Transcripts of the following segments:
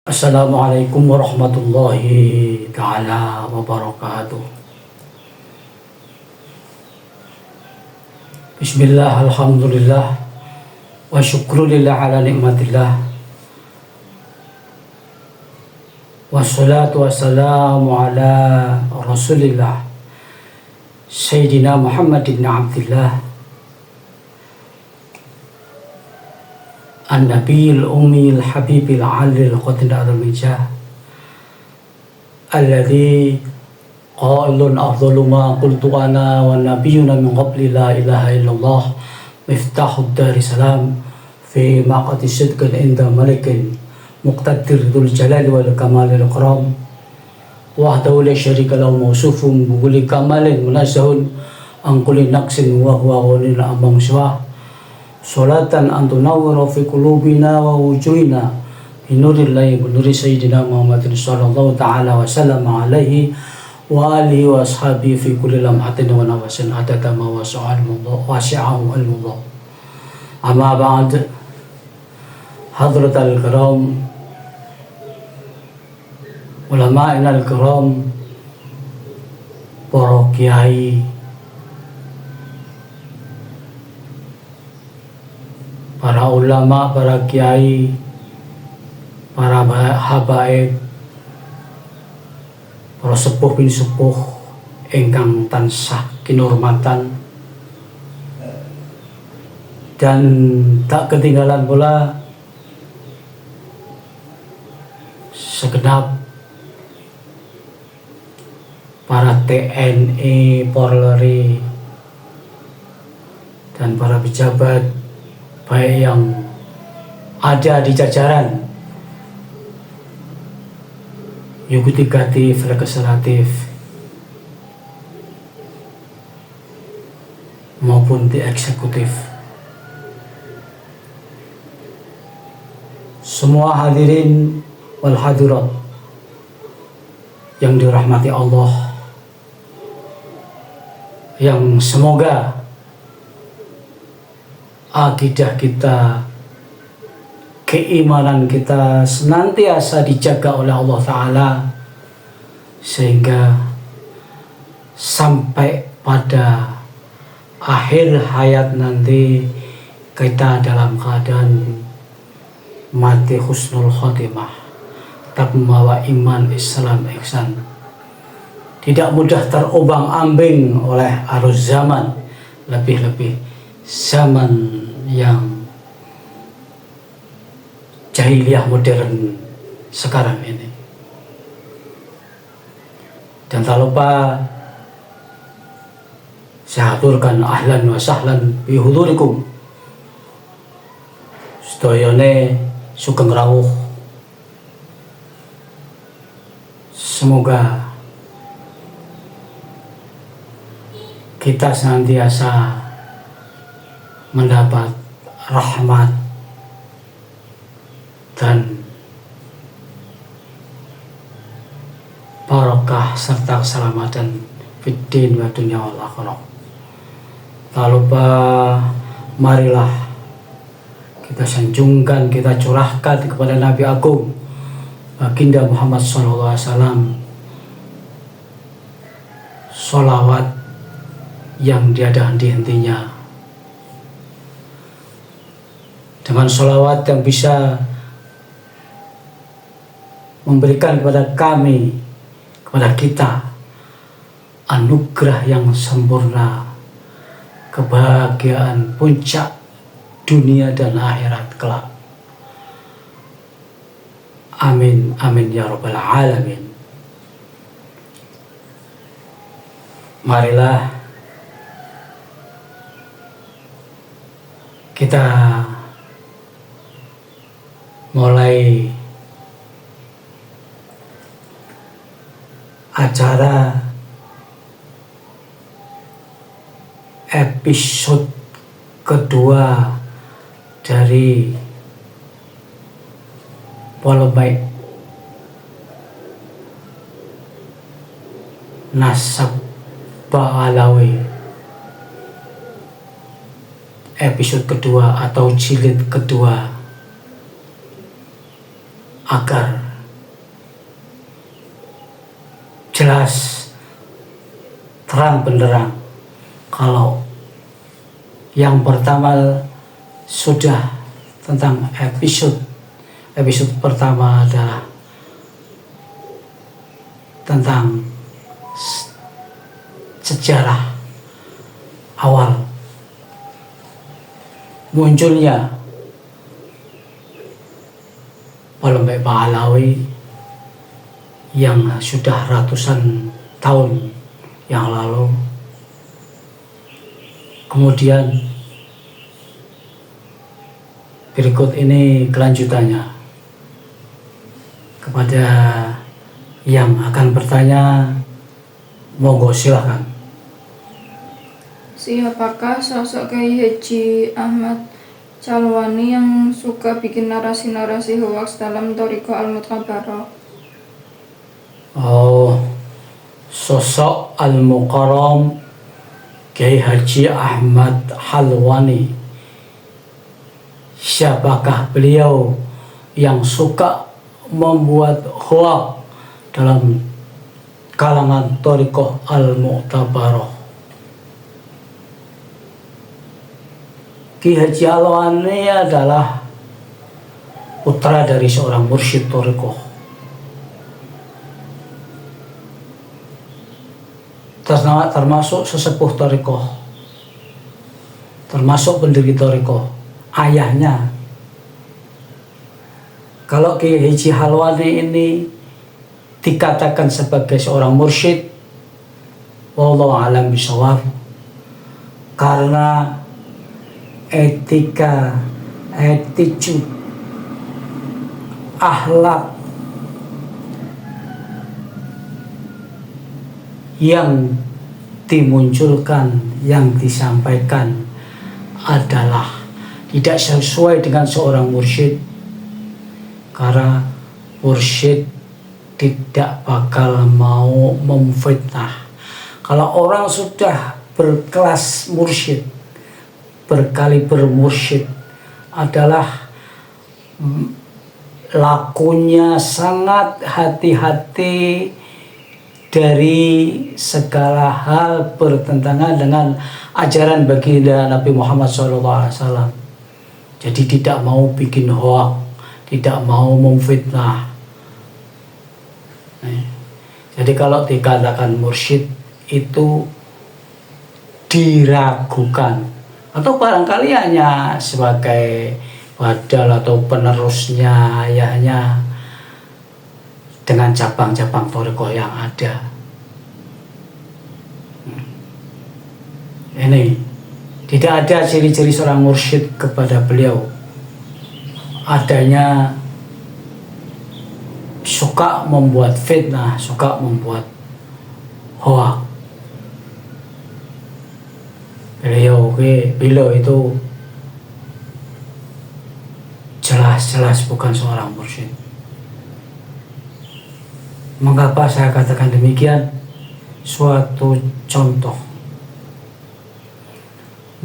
Assalamualaikum warahmatullahi ta'ala wabarakatuh. Bismillah, alhamdulillah, wa syukrulillah ala nikmatillah, wassalatu wassalamu ala rasulillah Sayyidina Muhammad ibn Abdillah An-Nabiyil Ummiyil Habibil Alil Qadil Al-Mijah Alladhi qailun afdalu ma qultu ana wa nabiyyuna min qabli la ilaha illallah miftahud dari salam fi maqati sidqin inda malikin muqtadir dhul jalali wal kamalil ikram wahdahu la syarika lahu mawsufun bi kulli kamalin munazzahun an kulli naqsin wa huwa ghaniyun amma siwa Salatan antunawwiru fi qulubina wa wujuhina binurillahi wa nuri sayyidina Muhammadin sallallahu ta'ala wa sallam alaihi wa alihi wa ashabihi fi kulli lamhatin wa nafasin adada ma wasi'ahu al-mullah. Amma ba'd, hadratal kiram, ulama'ina al-kiram, para kiai, para ulama, para kiai, para habaib, para sepuh bin sepuh ingkang tansah kinurmatan, dan tak ketinggalan pula segenap para TNI, Polri, dan para pejabat baik yang ada di jajaran yudikatif, legislatif maupun di eksekutif. Semua hadirin wal hadirat yang dirahmati Allah, yang semoga akidah kita, keimanan kita senantiasa dijaga oleh Allah Ta'ala, sehingga sampai pada akhir hayat nanti kita dalam keadaan mati husnul khotimah, tetap membawa iman, Islam, ihsan, tidak mudah terobang-ambing oleh arus zaman, lebih-lebih zaman yang jahiliyah modern sekarang ini. Dan tak lupa saya aturkan ahlan wa sahlan bi hudurikum sedayane sugeng rawuh. Semoga kita senantiasa mendapat rahmat dan barakah serta keselamatan fiddin wa dunya wal akhirah. Tak lupa marilah kita sanjungkan, kita curahkan kepada Nabi Agung Baginda Muhammad sallallahu alaihi wasallam sholawat yang tiada henti-hentinya, dengan sholawat yang bisa memberikan kepada kami, kepada kita, anugerah yang sempurna, kebahagiaan puncak dunia dan akhirat kelak. Amin, amin ya rabbal alamin. Marilah kita mulai acara episode kedua dari polemik Nasab Ba'alawi, episode kedua atau jilid kedua, agar jelas terang benderang. Kalau yang pertama sudah tentang episode pertama adalah tentang sejarah awal munculnya Polemik Pahlawi yang sudah ratusan tahun yang lalu. Kemudian berikut ini kelanjutannya. Kepada yang akan bertanya, monggo silahkan. Siapakah sosok Kiai Haji Ahmad Calwani yang suka bikin narasi-narasi hoaks dalam Thariqah Al-Mutabaroh? Oh, sosok Al-Mukarram Kiai Haji Ahmad Calwani. Siapakah beliau yang suka membuat hoaks dalam kalangan Thariqah Al-Mutabaroh? Kiai Haji Calwani adalah putra dari seorang mursyid Thariqah, termasuk sesepuh Thariqah, termasuk pendiri Thariqah, ayahnya. Kalau Kiai Haji Calwani ini dikatakan sebagai seorang mursyid, wallahu a'lam bishawab, karena etika, attitude, akhlak yang dimunculkan, yang disampaikan adalah tidak sesuai dengan seorang mursyid. Karena mursyid tidak bakal mau memfitnah. Kalau orang sudah berkelas mursyid, berkaliber mursyid, adalah lakunya sangat hati-hati dari segala hal bertentangan dengan ajaran baginda Nabi Muhammad SAW. Jadi tidak mau bikin hoaks, tidak mau memfitnah. Jadi kalau dikatakan mursyid itu diragukan, atau barangkali hanya sebagai wadal atau penerusnya ayahnya dengan cabang-cabang Thariqah yang ada. Ini tidak ada ciri-ciri seorang mursyid kepada beliau. Adanya suka membuat fitnah, suka membuat hoaks. Beliau itu jelas-jelas bukan seorang mursyid. Mengapa saya katakan demikian? Suatu contoh,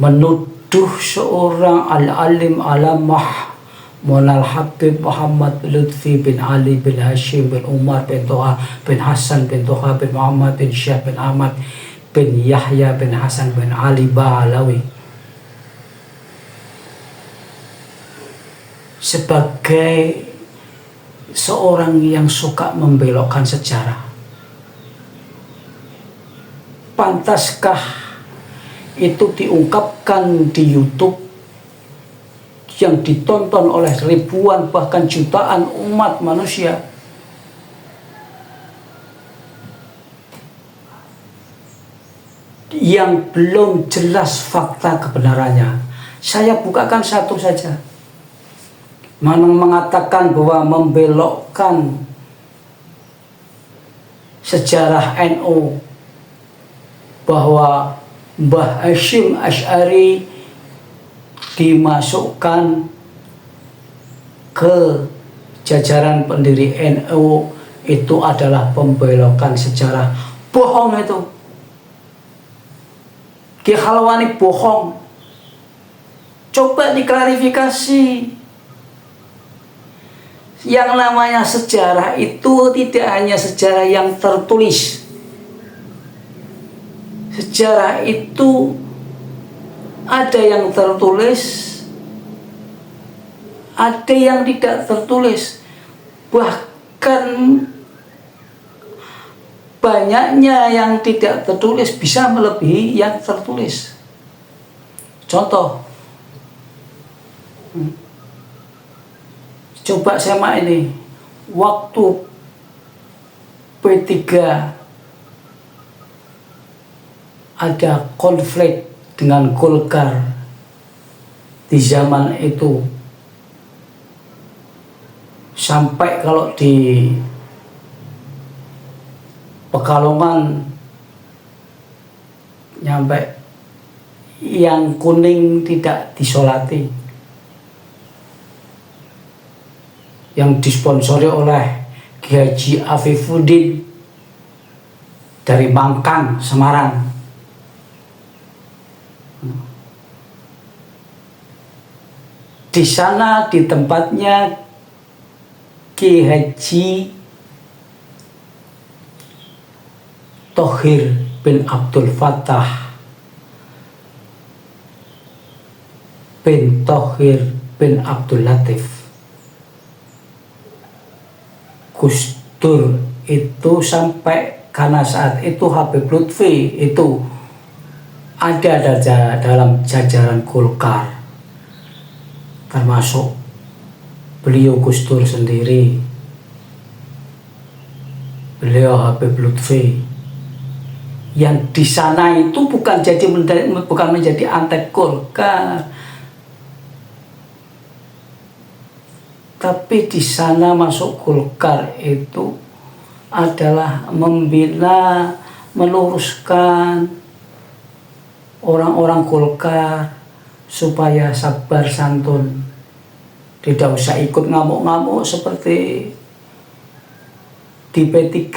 menuduh seorang al-alim alamah Monal Habib Muhammad Lutfi bin Ali bin Hashim bin Umar bin Toha bin Hasan bin Toha bin Muhammad bin Syekh bin Ahmad bin Yahya bin Hasan bin Ali Ba'alawi sebagai seorang yang suka membelokkan sejarah. Pantaskah itu diungkapkan di YouTube yang ditonton oleh ribuan bahkan jutaan umat manusia? Yang belum jelas fakta kebenarannya. Saya bukakan satu saja. Mengatakan bahwa membelokkan sejarah NU, bahwa Mbah Hasyim Asy'ari dimasukkan ke jajaran pendiri NU, itu adalah pembelokan sejarah. Bohong itu. Kiai Calwani bohong. Coba diklarifikasi. Yang namanya sejarah itu tidak hanya sejarah yang tertulis, sejarah itu ada yang tertulis, ada yang tidak tertulis. Bahkan banyaknya yang tidak tertulis bisa melebihi yang tertulis. Contoh, coba semak ini, waktu P3 ada konflik dengan Golkar di zaman itu, sampai kalau di Pekalongan nyampe yang kuning tidak disolati, yang disponsori oleh Kiai Haji Afifuddin dari Mangkang, Semarang. Di sana, di tempatnya Kiai Haji Thohir bin Abdul Fattah bin Thohir bin Abdul Latif. Gus Dur itu sampai, karena saat itu Habib Lutfi itu ada dalam jajaran Golkar, termasuk beliau Gus Dur sendiri, beliau Habib Lutfi, yang di sana itu bukan menjadi antek Golkar, tapi di sana masuk Golkar itu adalah membina, meluruskan orang-orang Golkar supaya sabar santun, tidak usah ikut ngamuk-ngamuk seperti di P3,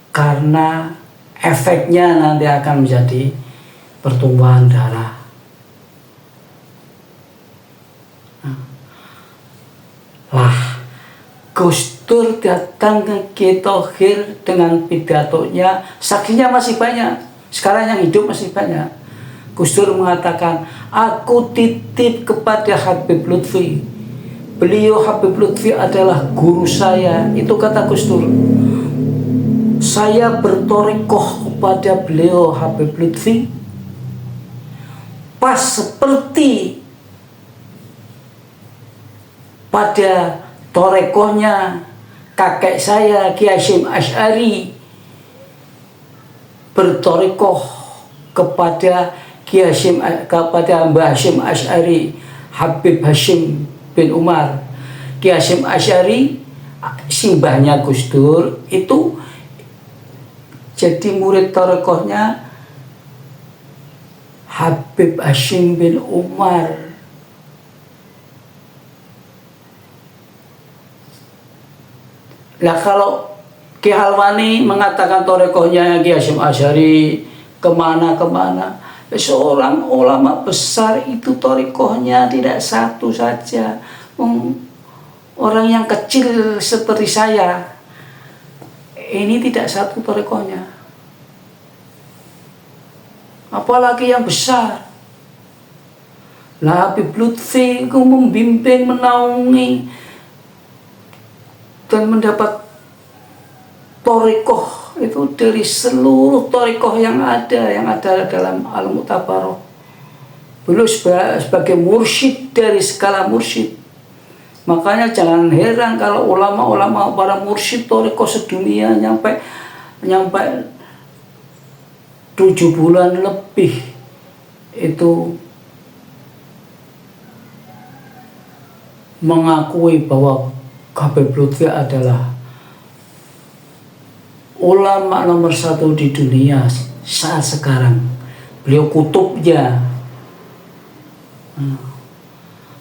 karena efeknya nanti akan menjadi pertumpahan darah. Lah, Gus Dur datang ke Kiai Thohir dengan pidatonya, saksinya masih banyak, sekarang yang hidup masih banyak. Gus Dur mengatakan, aku titip kepada Habib Lutfi, beliau Habib Lutfi adalah guru saya. Itu kata Gus Dur. Saya bertorikoh kepada beliau Habib Lutfi pas seperti pada torekohnya kakek saya Kiai Hasyim Asy'ari bertorikoh kepada Mbah Hasyim Asy'ari, Habib Hasyim bin Umar. Kiai Hasyim Asy'ari, simbahnya Gus Dur, itu jadi murid torekohnya Habib Hasyim bin Umar. Nah, kalau Ki Halwani mengatakan torekohnya Kiai Hasyim Asy'ari kemana-kemana, seorang ulama besar itu torekohnya tidak satu saja. Orang yang kecil seperti saya ini tidak satu torekohnya, apalagi yang besar. Lah, Habib Lutfi itu membimbing, menaungi, dan mendapat torekoh itu dari seluruh torekoh yang ada dalam Al-Mu'tabaroh. Beliau sebagai mursyid dari segala mursyid. Makanya jangan heran kalau ulama-ulama, para mursyid torekoh sedunia nyampe 7 bulan lebih itu mengakui bahwa Habib Lutfi adalah ulama nomor 1 di dunia saat sekarang. Beliau kutubnya.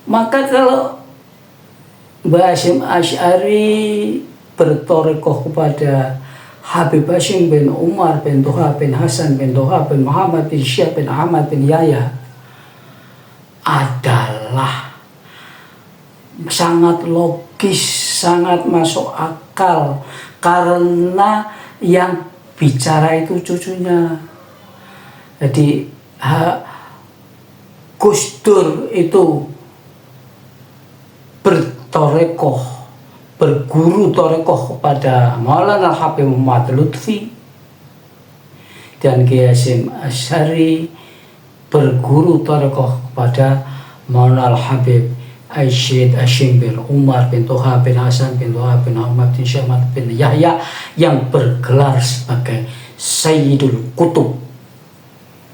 Maka kalau Mbah Hasyim Asy'ari bertorekoh kepada Habib Hasyim bin Umar bin Toha bin Hasan bin Toha bin Muhammad bin Syekh bin Ahmad bin Yahya, adalah sangat logis, sangat masuk akal, karena yang bicara itu cucunya. Jadi Gus Dur itu berguru torekoh kepada Maulana Habib Muhammad Lutfi, dan Kiai Hasyim Asy'ari berguru torekoh kepada Maulana Habib Syed Hashim bin Umar bin Toha bin Hasan bin Toha bin Ahmad bin Syahmat bin Yahya yang bergelar sebagai Sayyidul Kutub.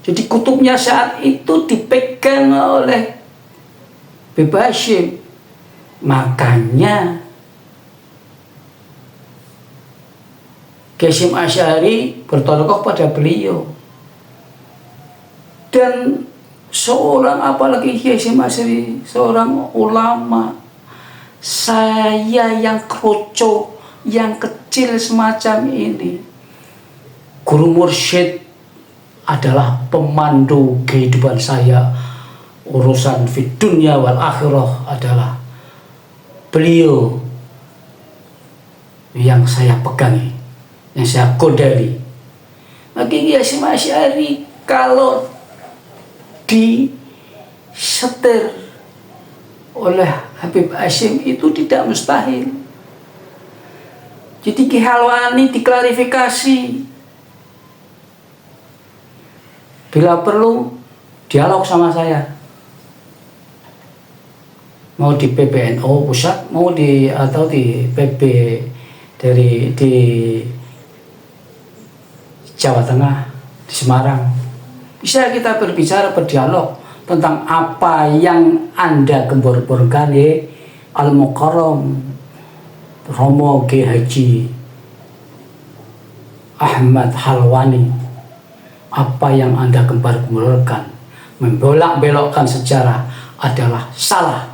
Jadi kutubnya saat itu dipegang oleh Habib Hasyim. Makanya Kiai Hasyim Asy'ari bertorekoh pada beliau. Dan seorang, apalagi Kiai Hasyim Asy'ari, seorang ulama, saya yang kroco, yang kecil semacam ini, guru mursyid adalah pemandu kehidupan saya. Urusan fid dunya wal akhirah adalah beliau yang saya pegangi, yang saya kodali. Maka Kiai Hasyim Asy'ari kalau disetir oleh Habib Hasyim itu tidak mustahil. Jadi Ki Halwani diklarifikasi, bila perlu dialog sama saya, mau di PBNU pusat, mau atau di PB di Jawa Tengah, di Semarang, bisa kita berbicara, berdialog tentang apa yang Anda gembor-gemborkan Al-Mukarram Romo Kiai Haji Ahmad Halwani. Apa yang Anda gembar-gemborkan, membolak-belokkan sejarah adalah salah.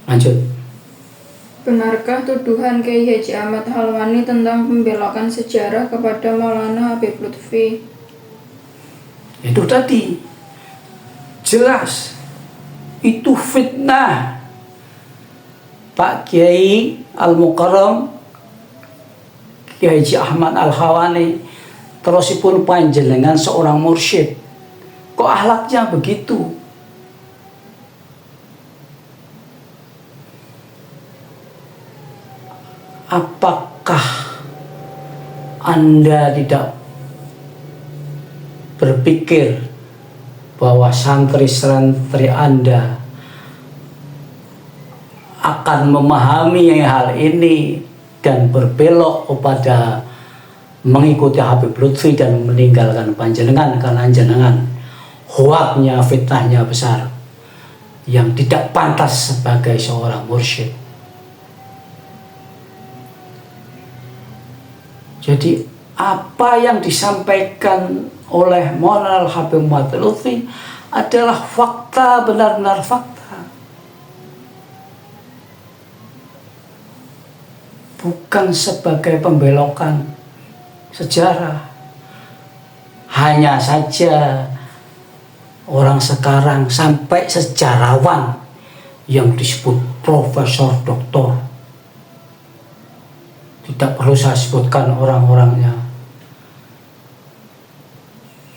Lanjut. Benarkah tuduhan Kiai Haji Ahmad Halwani tentang pembelokan sejarah kepada Maulana Habib Lutfi? Itu tadi jelas itu fitnah. Pak Kiai Al-Mukarram Kiai Haji Ahmad Al-Halwani terusipun panjenengan seorang mursyid, kok akhlaknya begitu? Apakah Anda tidak berpikir bahwa santri-santri Anda akan memahami hal ini dan berbelok kepada mengikuti Habib Lutfi dan meninggalkan panjenengan karena panjenengan hoaknya, fitnahnya besar yang tidak pantas sebagai seorang mursyid? Jadi apa yang disampaikan oleh Maulana Habib Muhammad Lutfi adalah fakta, benar-benar fakta, bukan sebagai pembelokan sejarah. Hanya saja orang sekarang sampai sejarawan yang disebut profesor, doktor, tidak perlu saya sebutkan orang-orangnya,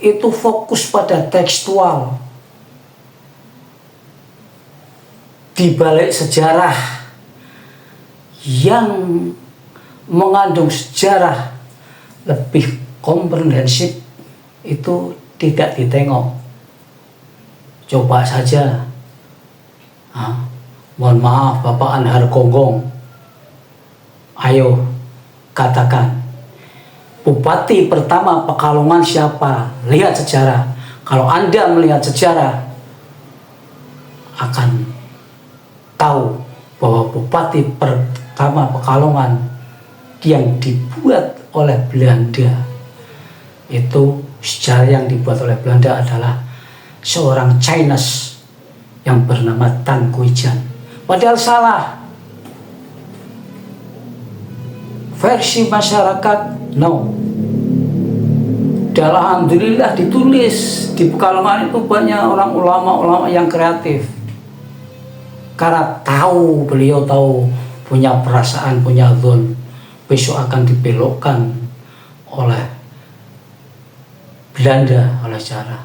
itu fokus pada tekstual di balik sejarah yang mengandung sejarah lebih komprehensif itu tidak ditengok. Coba saja, mohon maaf Bapak Anhar Gonggong, ayo katakan bupati pertama Pekalongan siapa? Lihat sejarah. Kalau Anda melihat sejarah akan tahu bahwa bupati pertama Pekalongan yang dibuat oleh Belanda, itu sejarah yang dibuat oleh Belanda adalah seorang Chinese yang bernama Tan Kuijan. Padahal salah. Versi masyarakat, no. Dan alhamdulillah ditulis di Pekalongan itu banyak orang ulama-ulama yang kreatif. Karena beliau tahu, punya perasaan, punya zon besok akan dibelokkan oleh Belanda oleh sejarah.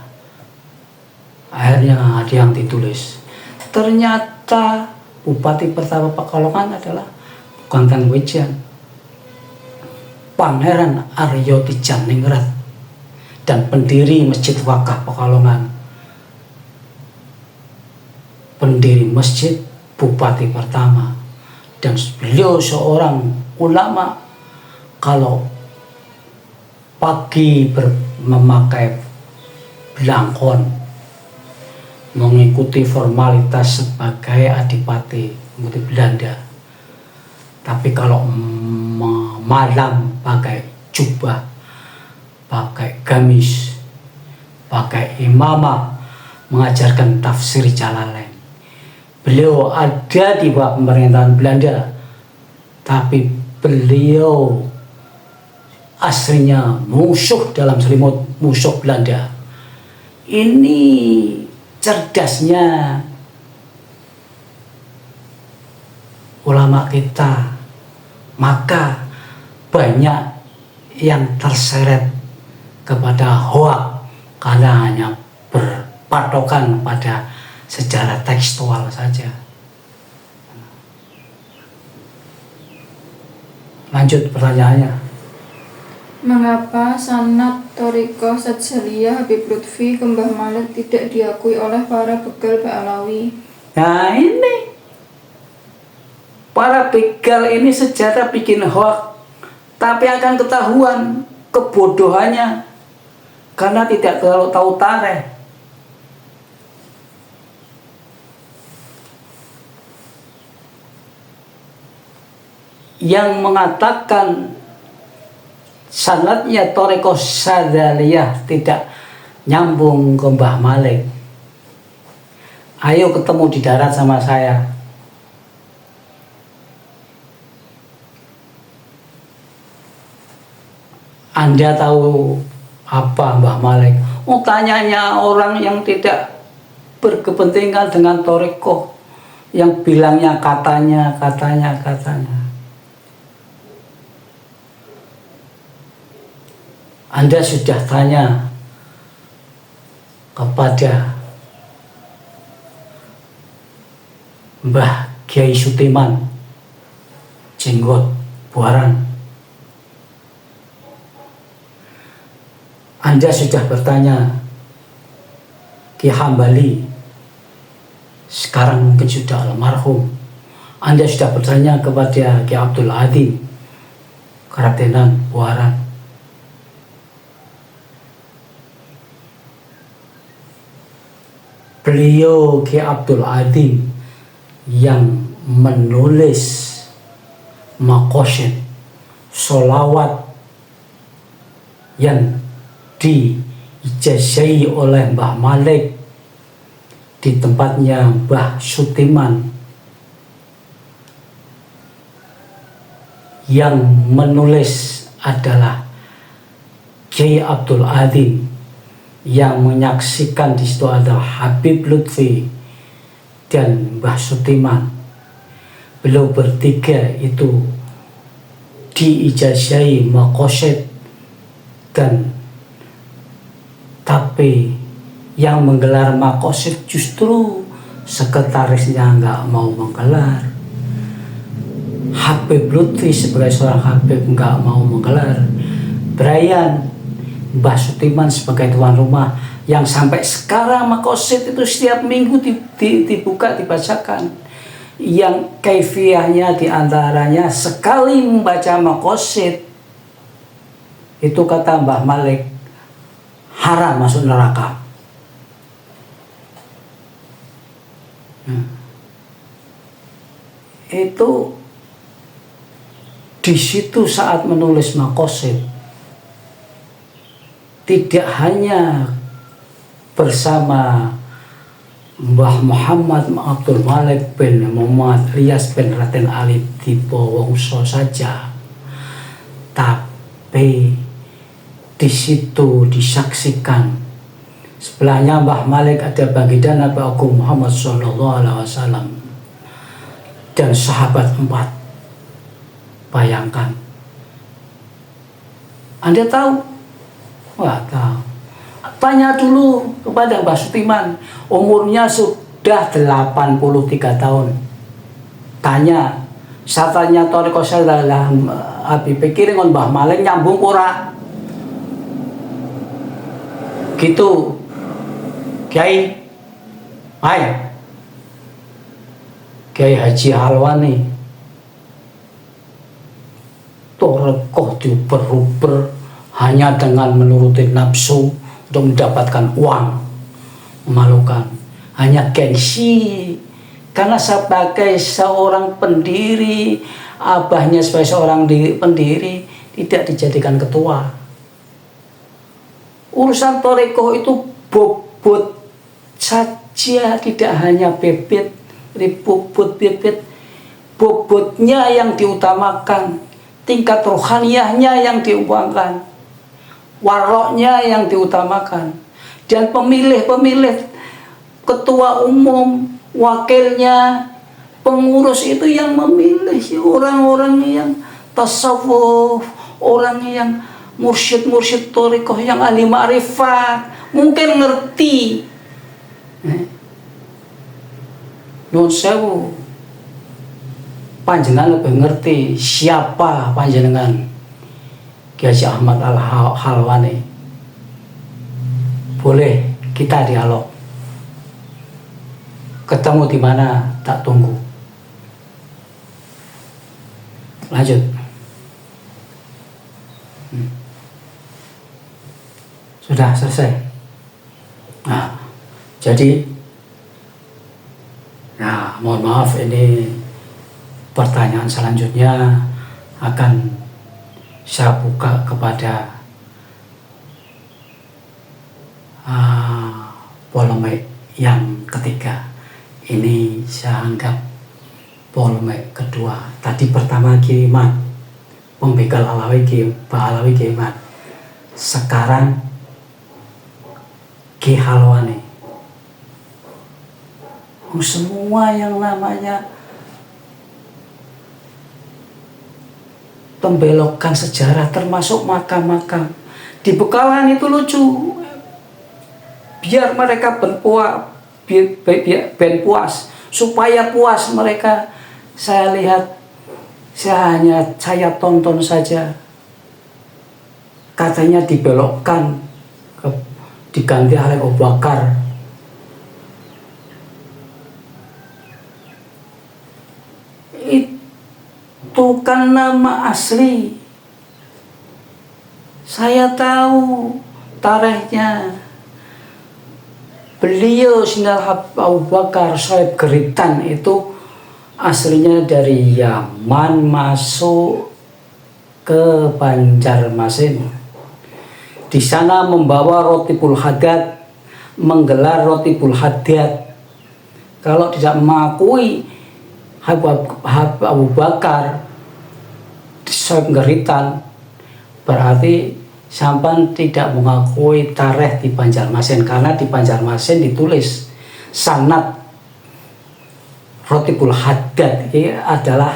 Akhirnya ada yang ditulis, ternyata bupati pertama Pekalongan adalah bukan Kang Wejan, Pangeran Aryo Tijaningrat, dan pendiri Masjid Wakaf Pekalongan, pendiri masjid, bupati pertama, dan beliau seorang ulama. Kalau pagi memakai belangkon, mengikuti formalitas sebagai adipati, mengikuti Belanda. Tapi kalau malam pakai jubah, pakai gamis, pakai imamah, mengajarkan tafsir Jalalain. Beliau ada di bawah pemerintahan Belanda, tapi beliau aslinya musuh dalam selimut, musuh Belanda. Ini cerdasnya ulama kita, maka banyak yang terseret kepada hoak karena hanya berpatokan pada sejarah tekstual saja. Lanjut pertanyaannya. Mengapa sanad Thariqah Sadjaliyah Habib Lutfi ke Mbah Malik tidak diakui oleh para begal Ba'alawi? Nah ini, para begal ini sejarah bikin hoak, tapi akan ketahuan kebodohannya karena tidak terlalu tahu tarikh. Yang mengatakan sanadnya Thariqah Sadjaliyah tidak nyambung ke Mbah Malik, ayo ketemu di darat sama saya. Anda tahu apa Mbah Malik? Oh, tanyanya orang yang tidak berkepentingan dengan Thariqah, yang bilangnya katanya. Anda sudah tanya kepada Mbah Kiai Sutiman Jenggot Buaran. Anda sudah bertanya Ki Hambali, sekarang mungkin sudah almarhum. Anda sudah bertanya kepada Ki Abdul Adim Keratenan Buaran. Beliau Ki Abdul Adim yang menulis maqasid sholawat yang diijazahi oleh Mbah Malik di tempatnya Mbah Sutiman. Yang menulis adalah Kiai Abdul Adim, yang menyaksikan di situ ada Habib Lutfi dan Mbah Sutiman. Beliau bertiga itu diijazahi maqasid, dan tapi yang menggelar maqasid justru sekretarisnya nggak mau menggelar. Habib Lutfi sebagai seorang Habib nggak mau menggelar. Brian Mbah Sutiman sebagai tuan rumah, yang sampai sekarang maqasid itu setiap minggu dibuka, dibacakan. Yang kaifiahnya diantaranya sekali membaca maqasid itu, kata Mbah Malik, haram masuk neraka. Itu di situ saat menulis maqasid tidak hanya bersama Mbah Muhammad Abdul Malik bin Muhammad Ilyas bin Raden Ali Dipowongso saja, tapi di situ disaksikan sebelahnya Mbah Malik ada baginda Nabi Agung Muhammad SAW dan sahabat 4. Bayangkan Anda tahu? Wah, tahu. Tanya dulu kepada Mbah Sutiman, umurnya sudah 83 tahun. Tanya, satanya toriko salah abi pikir ngon Mbah Maling nyambung ora? Gitu. Kiai. Hai. Kiai Haji Halwani. Toriko diuber-uber hanya dengan menuruti nafsu untuk mendapatkan uang. Memalukan. Hanya gengsi. Karena sebagai seorang pendiri, abahnya sebagai seorang pendiri tidak dijadikan ketua. Urusan toriko itu bobot saja, tidak hanya bibit, bibit, bobotnya yang diutamakan, tingkat rohaniyahnya yang diubahkan, waroknya yang diutamakan, dan pemilih ketua umum, wakilnya, pengurus itu yang memilih orang-orang yang tasawuf, orang yang mursyid torikoh yang ahli ma'rifat, mungkin ngerti. Nun sewu, panjenengan lebih ngerti siapa panjenengan Kiai Haji Ahmad Al-Halwani. Boleh kita dialog. Ketemu di mana tak tunggu. Lanjut. Sudah selesai. Nah, jadi, nah mohon maaf ini pertanyaan selanjutnya akan saya buka kepada polemik yang ketiga. Ini saya anggap polemik kedua. Tadi pertama Kiai pembegal Alawi Kiai Mat. Sekarang Kiai Halwani. Semua yang namanya pembelokan sejarah termasuk makam-makam di Bekalan itu lucu. Biar mereka ben puas, supaya puas mereka, saya lihat, saya tonton saja. Katanya dibelokkan, diganti oleh Abu Bakar. Itu kan nama asli. Saya tahu tarikhnya. Beliau Sinal Abu Bakar Soeb Geritan itu aslinya dari Yaman masuk ke Banjarmasin. Di sana membawa Rotibul Haddad, menggelar Rotibul Haddad. Kalau tidak mengakui Abu Bakar Soeb Geritan, berarti sampan tidak mengakui tarikh di Banjarmasin, karena di Banjarmasin ditulis sanad Rotibul Haddad ini adalah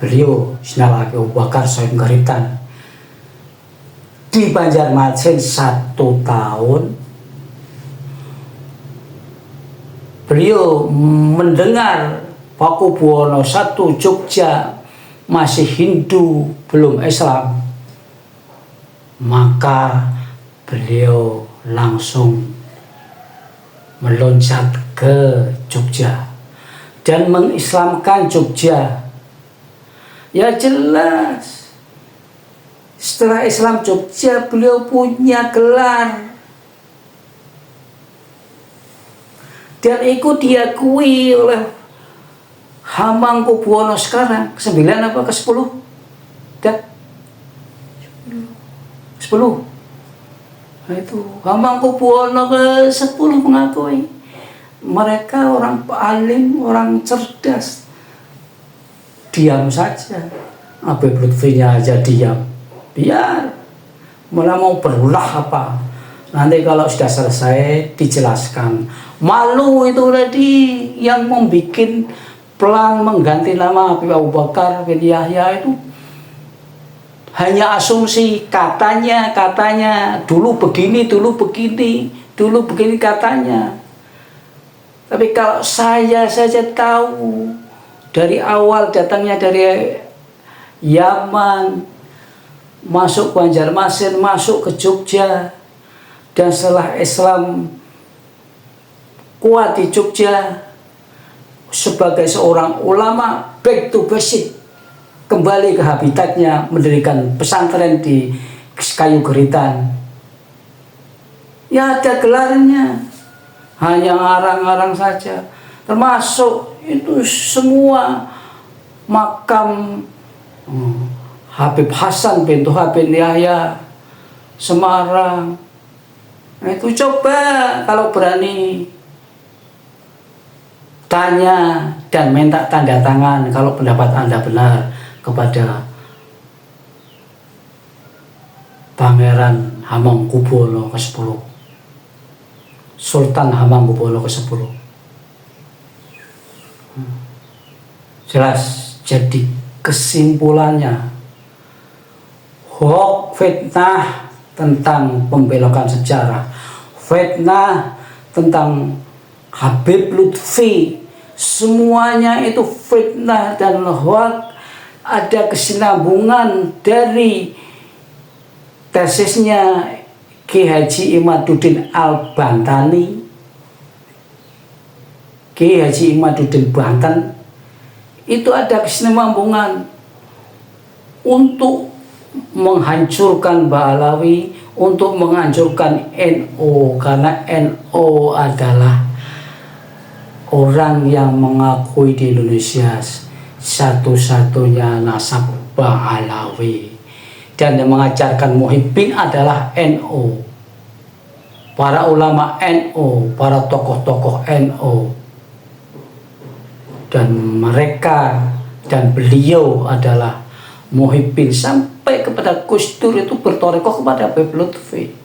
beliau Sinal Abu Bakar Soeb Geritan. Di Banjarmasin 1 tahun beliau mendengar Pakubuwono I Jogja masih Hindu, belum Islam. Maka beliau langsung meloncat ke Jogja dan mengislamkan Jogja. Ya jelas, setelah Islam Jogja beliau punya gelar dan ikut diakui oleh Hamengkubuwono sekarang ke-9 apa ke-10? Dan 10. Nah itu Hamengkubuwono ke-10 mengakui mereka orang alim, orang cerdas. Diam saja. Habib Lutfinya aja diam. Biar malah mau berulah apa. Nanti kalau sudah selesai dijelaskan. Malu itu tadi yang membuat plan mengganti nama Habib Abu Bakar bin Yahya itu hanya asumsi, katanya, dulu begini katanya. Tapi kalau saya saja tahu dari awal datangnya dari Yaman, masuk Banjarmasin, masuk ke Jogja, dan setelah Islam kuat di Jogja, sebagai seorang ulama back to basic, kembali ke habitatnya, mendirikan pesantren di Kayu Geritan. Ya ada gelarnya, hanya ngarang-ngarang saja. Termasuk itu semua makam Habib Hasan bintu Habib Yahya Semarang. Nah, itu coba kalau berani tanya dan minta tanda tangan kalau pendapat Anda benar kepada Pangeran Hamengkubuwono ke-10, Sultan Hamengkubuwono ke-10. Jelas. Jadi kesimpulannya, hoax, fitnah tentang pembelokan sejarah, fitnah tentang Habib Lutfi, semuanya itu fitnah dan hoax. Ada kesinambungan dari tesisnya Ki Haji Imaduddin Al-Bantani, Ki Haji Imaduddin Banten, itu ada kesinambungan untuk menghancurkan Baalawi, untuk menghancurkan NU, karena NU adalah orang yang mengakui di Indonesia satu-satunya nasab Baalawi, dan yang mengajarkan Muhibbin adalah NU, para ulama NU, para tokoh-tokoh NU, dan mereka dan beliau adalah Muhibbin sampai kepada Gus Dur itu bertorekoh kepada Habib Lutfi.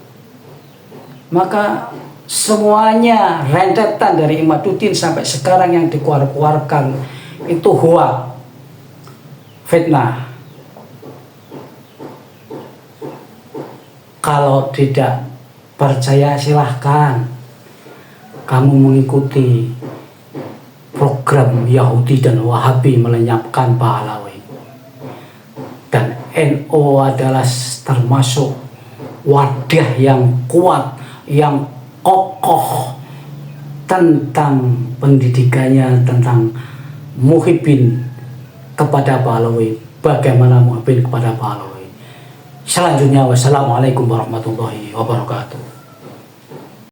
Maka semuanya rentetan dari Imaduddin sampai sekarang yang dikeluarkan itu hoax, fitnah. Kalau tidak percaya silahkan kamu mengikuti program Yahudi dan Wahabi melenyapkan Pahlawi. Dan NU adalah termasuk wadah yang kuat, yang kokoh tentang pendidikannya, tentang Muhibbin kepada Pahlawi, bagaimana Muhibbin kepada Pahlawi. Selanjutnya, wassalamualaikum warahmatullahi wabarakatuh.